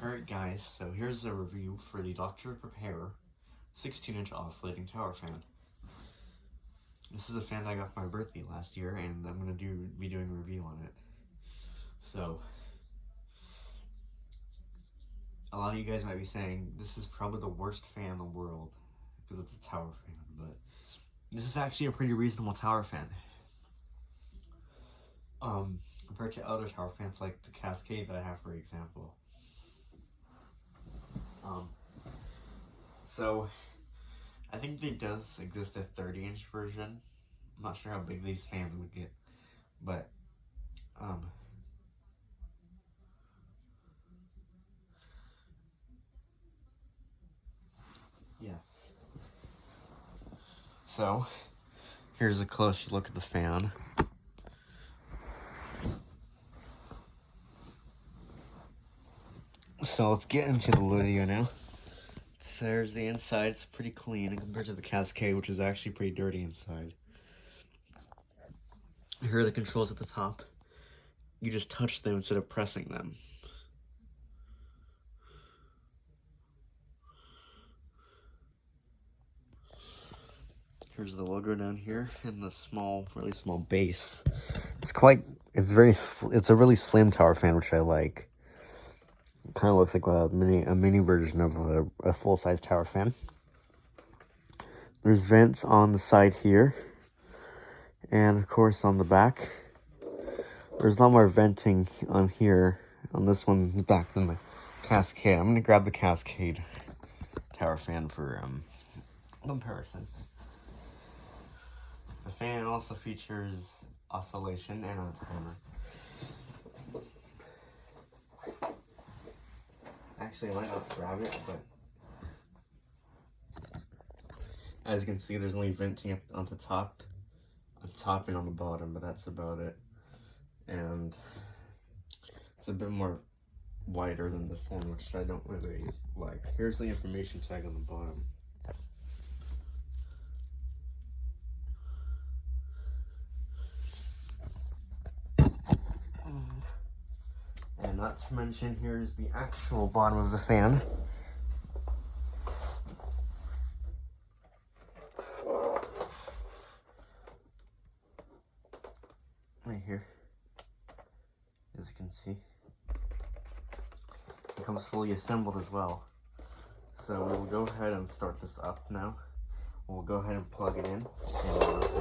Alright guys, so here's a review for the Dr. Prepare 16-inch oscillating tower fan. This is a fan I got for my birthday last year, and I'm going to be doing a review on it. So, a lot of you guys might be saying, this is probably the worst fan in the world, because it's a tower fan, but this is actually a pretty reasonable tower fan. Compared to other tower fans like the Cascade that I have, for example. So, I think there does exist a 30-inch version. I'm not sure how big these fans would get, but, yes. So, here's a close look at the fan. So let's get into the video now. So there's the inside, it's pretty clean compared to the Cascade, which is actually pretty dirty inside. Here are the controls at the top. You just touch them instead of pressing them. Here's the logo down here and the really small base. It's a really slim tower fan, which I like. It kind of looks like a mini version of a full-size tower fan. There's vents on the side here, and of course on the back. There's a lot more venting on here, on this one back than the Cascade. I'm gonna grab the Cascade tower fan for comparison. The fan also features oscillation and a timer. Actually, I might not grab it, but as you can see, there's only venting on the top and on the bottom, but that's about it. And it's a bit more wider than this one, which I don't really like. Here's the information tag on the bottom. And not to mention, here's the actual bottom of the fan. Right here, as you can see. It comes fully assembled as well. So we'll go ahead and start this up now. We'll go ahead and plug it in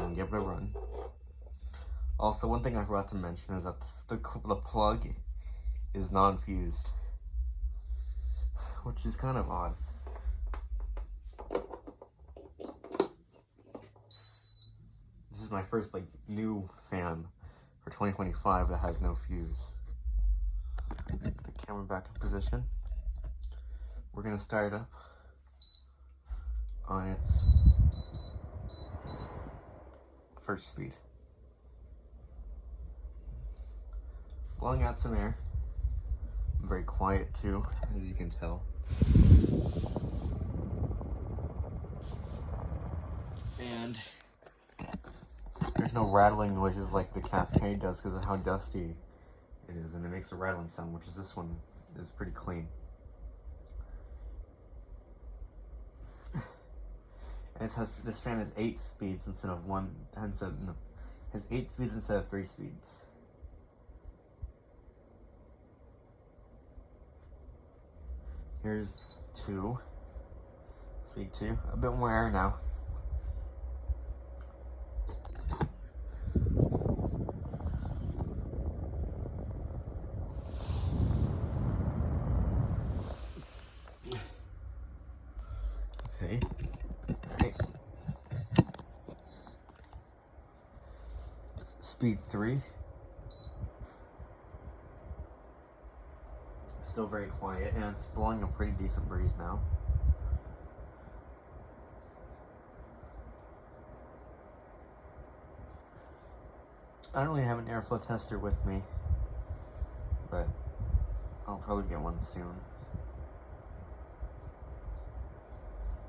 and give it a run. Also, one thing I forgot to mention is that the plug is non-fused, which is kind of odd. This is my first new fan for 2025 that has no fuse. The camera back in position. We're gonna start it up on its first speed. Blowing out some air. Very quiet too, as you can tell. And there's no rattling noises like the Cascade does because of how dusty it is, and it makes a rattling sound, which is this one is pretty clean. And this fan has 8 speeds instead of 8 speeds instead of 3 speeds. Here's 2, speed 2, a bit more air now. Okay. Right. Speed 3. Still very quiet, and it's blowing a pretty decent breeze now. I don't really have an airflow tester with me, but I'll probably get one soon.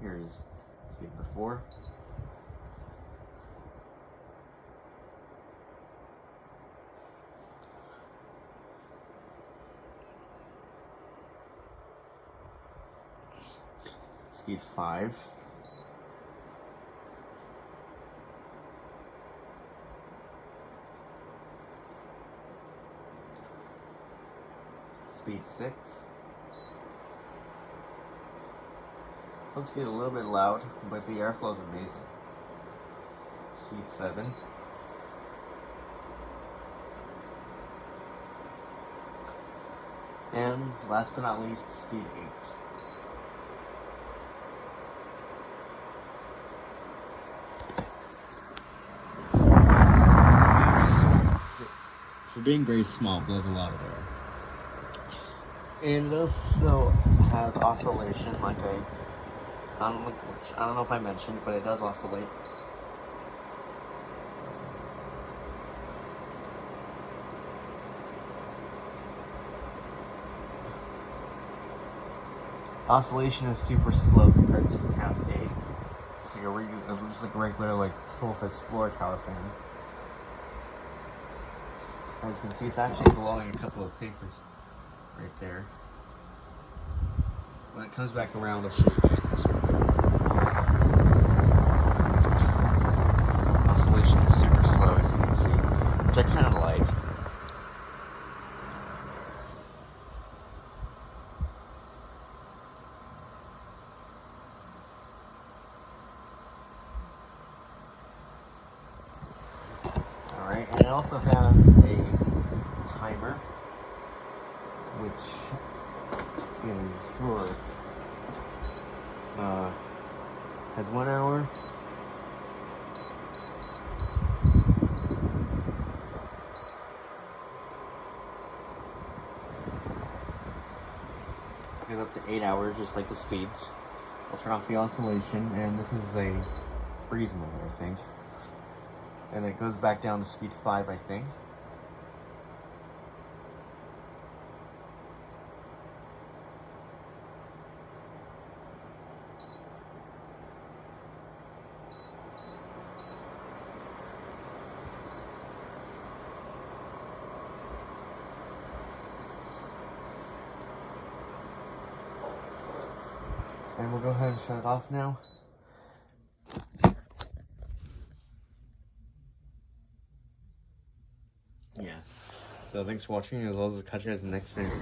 Here's speed before. speed 5. Speed 6. So let's get a little bit loud, but the airflow is amazing. Speed 7. And last but not least, speed 8. For being very small, blows a lot of air. And it also has oscillation, like I don't know if I mentioned, but it does oscillate. Oscillation is super slow compared to cascade. It's just like a regular, like full-size floor tower fan. As you can see, it's actually blowing a couple of papers right there. When it comes back around, I'll show you guys this one. Oscillation is super slow, as you can see, which I kind of like. Alright, and it also has a timer, which is for has 1 hour. Goes up to 8 hours, just like the speeds. I'll turn off the oscillation, and this is a breeze mode, I think. And it goes back down to speed 5, I think. And we'll go ahead and shut it off now. Yeah. So thanks for watching, as well as I'll catch you guys in the next video.